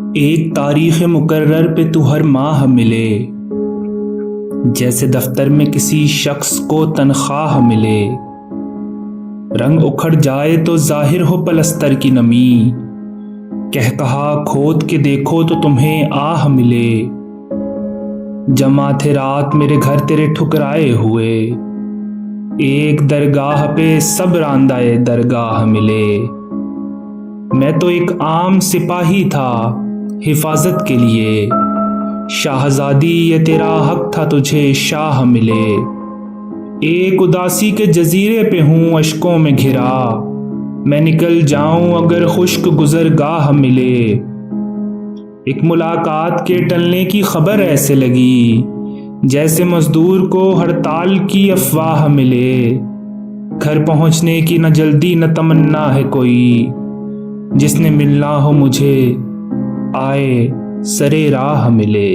एक तारीख़ मुकर्रर पे तू हर माह मिले, जैसे दफ्तर में किसी शख्स को तनख्वाह मिले। रंग उखड़ जाए तो जाहिर हो पलस्तर की नमी, कह कहा खोद के देखो तो तुम्हें आह मिले। जमा थे रात मेरे घर तेरे ठुकराए हुए, एक दरगाह पे सब रांदाए दरगाह मिले। मैं तो एक आम सिपाही था हिफाजत के लिए, शाहजादी ये तेरा हक था तुझे शाह मिले। एक उदासी के जजीरे पे हूँ अशकों में घिरा, मैं निकल जाऊं अगर खुश्क गुजरगाह मिले। एक मुलाकात के टलने की खबर ऐसे लगी, जैसे मजदूर को हड़ताल की अफवाह मिले। घर पहुंचने की न जल्दी न तमन्ना है कोई, जिसने मिलना हो मुझे आए सरे राह मिले।